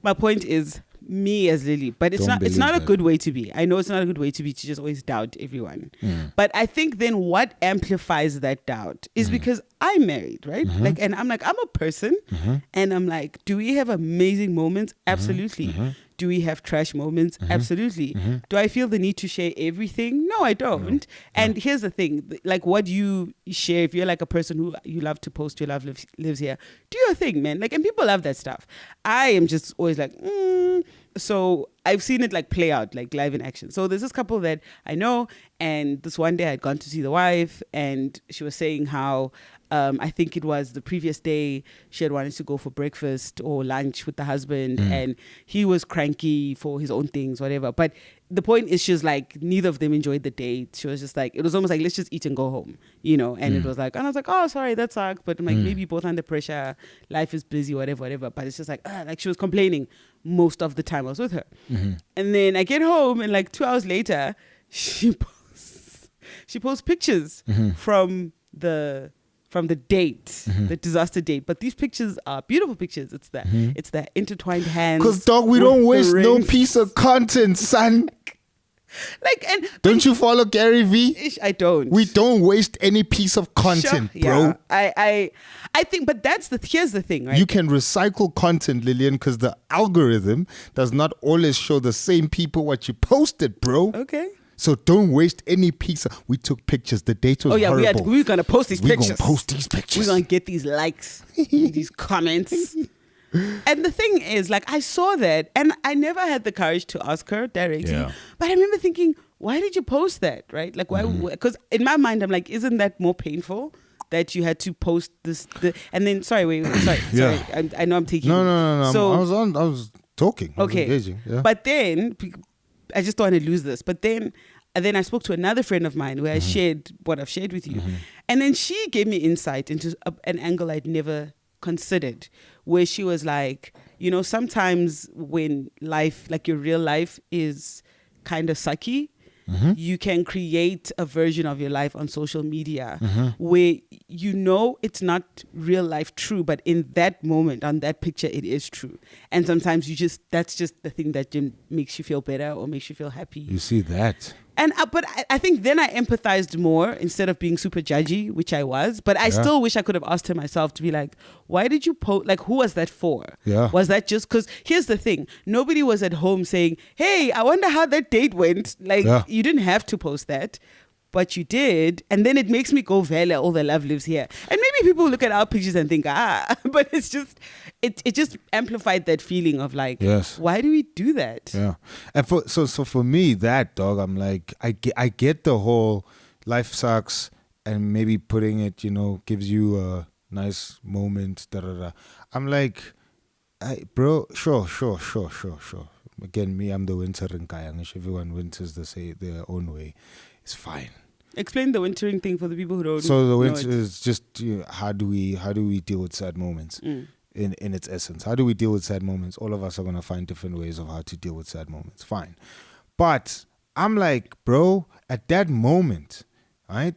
my point is me as Lily, but it's not a good way to be. I know it's not a good way to be, to just always doubt everyone. But I think then what amplifies that doubt is because I'm married, right? And I'm a person, and I'm like, do we have amazing moments? Absolutely. Do we have trash moments? Absolutely. Do I feel the need to share everything? No, I don't. And here's the thing, like what you share, if you're like a person who you love to post, your love lives here, do your thing, man. Like, and people love that stuff. I am just always like, So I've seen it like play out, like live in action. So there's this couple that I know, and this one day I'd gone to see the wife, and she was saying how I think it was the previous day she had wanted to go for breakfast or lunch with the husband, and he was cranky for his own things, whatever. But the point is, she was like, neither of them enjoyed the date. She was just like, it was almost like, let's just eat and go home, you know? And it was like, and I was like, oh, sorry, that sucks. But I'm like, maybe both under pressure, life is busy, whatever. But it's just like she was complaining most of the time I was with her. And then I get home, and like 2 hours later, she posts pictures from the date, the disaster date. But these pictures are beautiful pictures. It's the intertwined hands. Because dog, we don't waste no piece of content, son. Don't you follow Gary V? I don't. We don't waste any piece of content, bro. Yeah. I think, but here's the thing, right? You can recycle content, Lillian, because the algorithm does not always show the same people what you posted, bro. Okay. So don't waste any piece. We took pictures. The date was horrible. We're going to post these pictures. We're going to post these pictures. We're going to get these likes, these comments. And the thing is, like, I saw that, and I never had the courage to ask her directly. Yeah. But I remember thinking, why did you post that, right? Like, why? Because in my mind, I'm like, isn't that more painful that you had to post this? And then, sorry. I know I'm taking. No. So, I was talking. I was okay. Engaging. Yeah. But then, I just don't want to lose this. But then I spoke to another friend of mine where I shared what I've shared with you. And then she gave me insight into an angle I'd never considered, where she was like, you know, sometimes when life, like your real life, is kind of sucky, you can create a version of your life on social media where you know it's not real life true, but in that moment, on that picture, it is true. And sometimes that's just the thing that makes you feel better or makes you feel happy. You see that? And but I think then I empathized more instead of being super judgy, which I was. But I still wish I could have asked her myself to be like, why did you post? Like, who was that for? Yeah. Was that just because? Here's the thing: nobody was at home saying, "Hey, I wonder how that date went." Like, you didn't have to post that, but you did. And then it makes me go, "Vele, all the love lives here." And maybe people look at our pictures and think, but it's just, it just amplified that feeling of like, why do we do that? Yeah. And for me, that dog, I'm like, I get the whole life sucks, and maybe putting it, you know, gives you a nice moment. I'm like, bro, sure. Again, me, I'm the wintering guy. Everyone winters their own way. It's fine. Explain the wintering thing for the people who don't. So the winter is just how do we deal with sad moments in its essence? How do we deal with sad moments? All of us are gonna find different ways of how to deal with sad moments. Fine, but I'm like, bro, at that moment, right?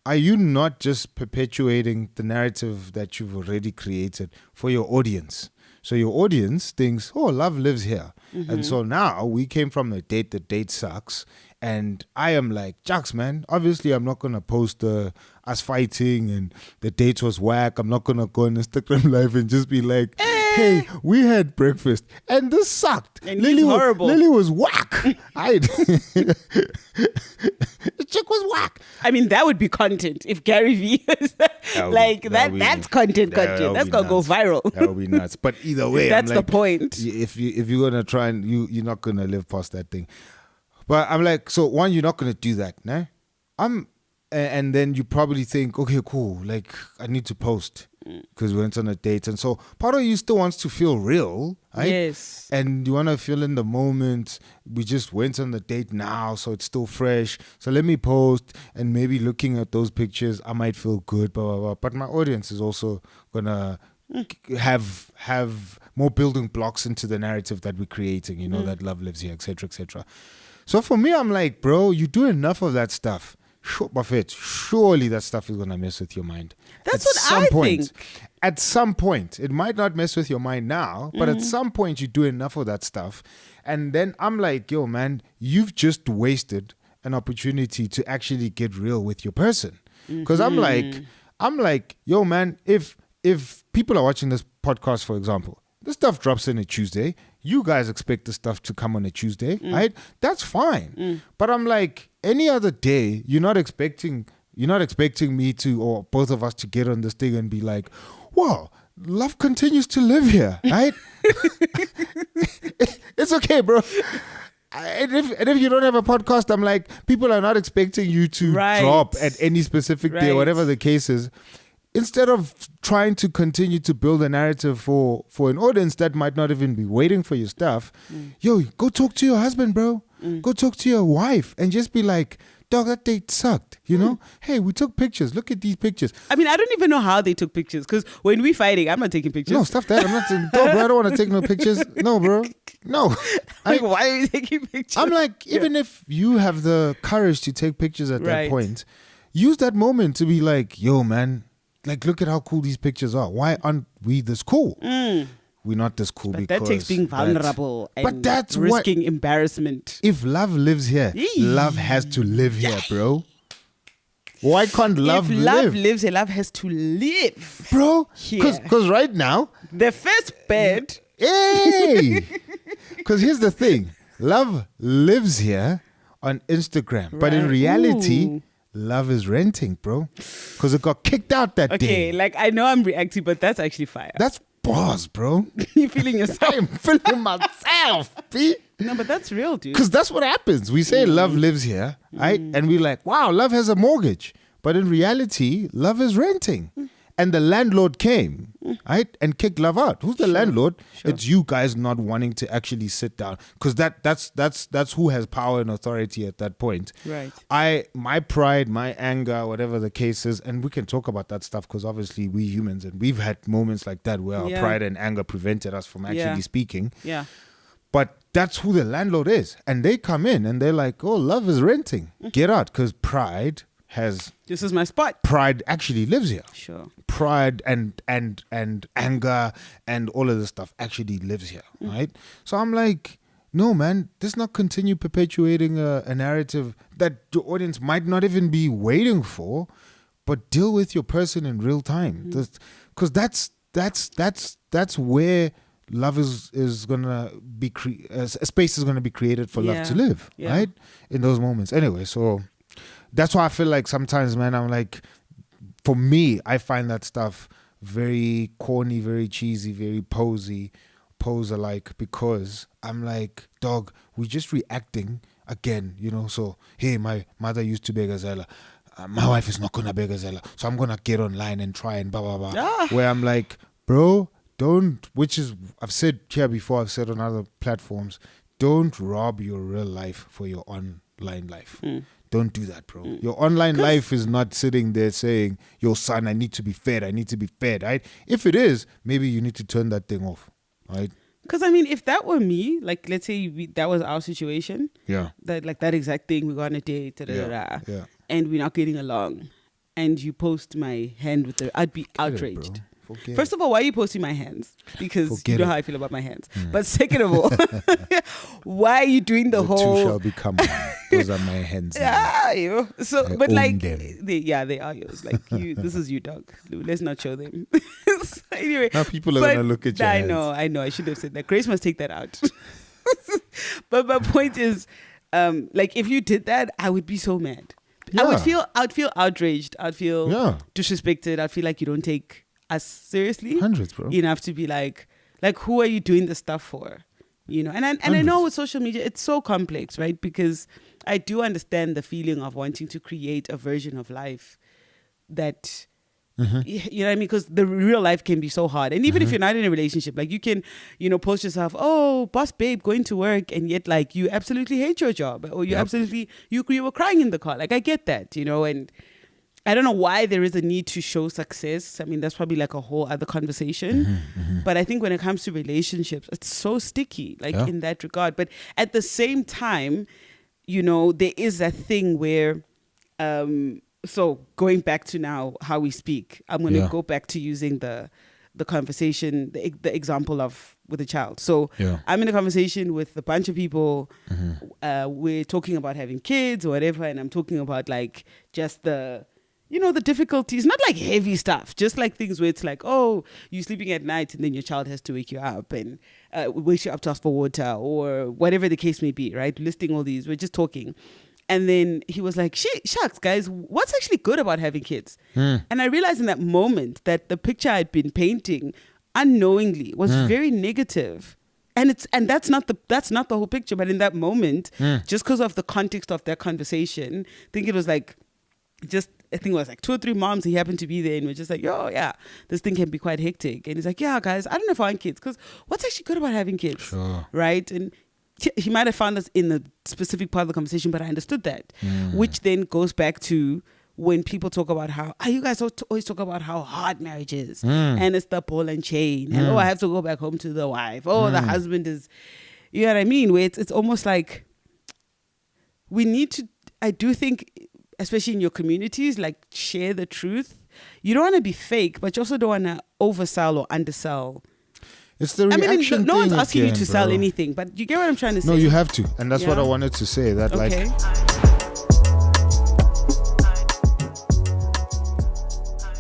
Are you not just perpetuating the narrative that you've already created for your audience? So your audience thinks, oh, love lives here. And so now we came from the date sucks. And I am like, Jax, man, obviously I'm not going to post us fighting and the date was whack. I'm not going to go on Instagram Live and just be like, hey, we had breakfast and this sucked. And Lily was horrible. Lily was whack. The chick was whack. I mean, that would be content if Gary V is like that's content. That's going to go viral. That would be nuts. But either way, that's the point. If you're going to try and you're not going to live past that thing. But I'm like, so one, you're not going to do that, nah? And then you probably think, okay, cool, like I need to post because we went on a date. And so part of you still wants to feel real, right? Yes. And you want to feel in the moment. We just went on the date now, so it's still fresh. So let me post, and maybe looking at those pictures, I might feel good, blah, blah, blah. But my audience is also going to have more building blocks into the narrative that we're creating, you know, that love lives here, etc., etc. So for me, I'm like, bro, you do enough of that stuff. Surely that stuff is going to mess with your mind. That's what I think. at some point, it might not mess with your mind now, but at some point you do enough of that stuff. And then I'm like, yo, man, you've just wasted an opportunity to actually get real with your person. Because I'm like, yo, man, if people are watching this podcast, for example, this stuff drops in a Tuesday. You guys expect the stuff to come on a Tuesday, right? That's fine. But I'm like, any other day, you're not expecting me to, or both of us to get on this thing and be like, wow, love continues to live here, right? It's okay, bro. And if you don't have a podcast, I'm like, people are not expecting you to drop at any specific day, whatever the case is. Instead of trying to continue to build a narrative for an audience that might not even be waiting for your stuff, yo, go talk to your husband, bro. Go talk to your wife and just be like, dog, that date sucked, you know? Hey, we took pictures. Look at these pictures. I mean, I don't even know how they took pictures, because when we fighting, I'm not taking pictures. No, stuff that. I'm not saying, dog, bro, I don't want to take no pictures. No, bro. No. Like, why are you taking pictures? I'm like, even if you have the courage to take pictures at that point, use that moment to be like, yo, man, like, look at how cool these pictures are. Why aren't we this cool? We're not this cool because... that takes being vulnerable and risking embarrassment. If love lives here, love has to live here, bro. Why can't love live? If love lives here, love has to live. Bro, because right now... the first bed... Hey! Because here's the thing. Love lives here on Instagram. Right. But in reality... love is renting, bro. Because it got kicked out that day. Okay, like, I know I'm reacting, but that's actually fire. That's bars, bro. You feeling yourself? I'm feeling myself, B. No, but that's real, dude. Because that's what happens. We say love lives here, right? And we're like, wow, love has a mortgage. But in reality, love is renting. And the landlord came, right, and kicked love out. Who's the landlord? Sure. It's you guys not wanting to actually sit down, because that's who has power and authority at that point. Right. My pride, my anger, whatever the case is, and we can talk about that stuff because obviously we humans and we've had moments like that where our pride and anger prevented us from actually speaking. Yeah. But that's who the landlord is, and they come in and they're like, "Oh, love is renting. Get out," because pride has. This is my spot. Pride actually lives here. Sure. Pride and anger and all of this stuff actually lives here, right? So I'm like, no, man, let's not continue perpetuating a narrative that your audience might not even be waiting for, but deal with your person in real time. Because that's where love is gonna be a space is gonna be created for love to live, right? In those moments. Anyway, so. That's why I feel like sometimes, man, I'm like, for me, I find that stuff very corny, very cheesy, very poser-like, because I'm like, dog, we're just reacting again, you know? So, hey, my mother used to beg Azela. My wife is not going to beg Azela. So I'm going to get online and try and blah, blah, blah. Where I'm like, bro, don't, which is, I've said here before, I've said on other platforms, don't rob your real life for your online life. Don't do that, bro. Your online life is not sitting there saying, yo, son, I need to be fed, right? If it is, maybe you need to turn that thing off, right? Because, I mean, if that were me, like, let's say that was our situation. Yeah. That exact thing, we go on a date, and we're not getting along. And you post my hand with I'd be outraged. First of all, why are you posting my hands? Because you know how I feel about my hands. But second of all, why are you doing the whole... two shall become one. Those are my hands. Yeah, so, but like, they are yours. Like, this is you, dog. Let's not show them. So anyway. Now people are going to look at your hands. I know. I should have said that. Grace must take that out. But my point is, like, if you did that, I would be so mad. Yeah. I'd feel outraged. I'd feel disrespected. I'd feel like you don't take us seriously. Hundreds, bro. Enough to be like, who are you doing this stuff for? You know, and I know with social media, it's so complex, right? Because I do understand the feeling of wanting to create a version of life that, you know what I mean? Because the real life can be so hard. And even if you're not in a relationship, like you can, you know, post yourself, oh, boss babe, going to work. And yet like you absolutely hate your job, or you absolutely, you were crying in the car. Like I get that, you know, and I don't know why there is a need to show success. I mean, that's probably like a whole other conversation. But I think when it comes to relationships, it's so sticky, like in that regard. But at the same time, you know, there is that thing where, so going back to now how we speak, I'm going to go back to using the the conversation, the example of with a child. So I'm in a conversation with a bunch of people. We're talking about having kids or whatever, and I'm talking about like just the difficulties, not like heavy stuff, just like things where it's like, oh, you're sleeping at night and then your child has to wake you up and wakes you up to ask for water or whatever the case may be, right? Listing all these, we're just talking. And then he was like, shucks, guys, what's actually good about having kids? And I realized in that moment that the picture I'd been painting unknowingly was very negative. And that's not the whole picture. But in that moment, just because of the context of that conversation, I think it was like, I think it was like 2 or 3 moms. He happened to be there and we're just like, oh yeah, this thing can be quite hectic. And he's like, yeah, guys, I don't know if I want kids because what's actually good about having kids? Sure. Right? And he might have found us in the specific part of the conversation, but I understood that, which then goes back to when people talk about how, you guys always talk about how hard marriage is and it's the ball and chain and I have to go back home to the wife. The husband is, you know what I mean? Where it's almost like we need to, I do think, especially in your communities, like share the truth. You don't want to be fake, but you also don't want to oversell or undersell. It's the reaction no one's asking again, you to sell anything, but you get what I'm trying to say. No, you have to. And that's what I wanted to say. That okay. like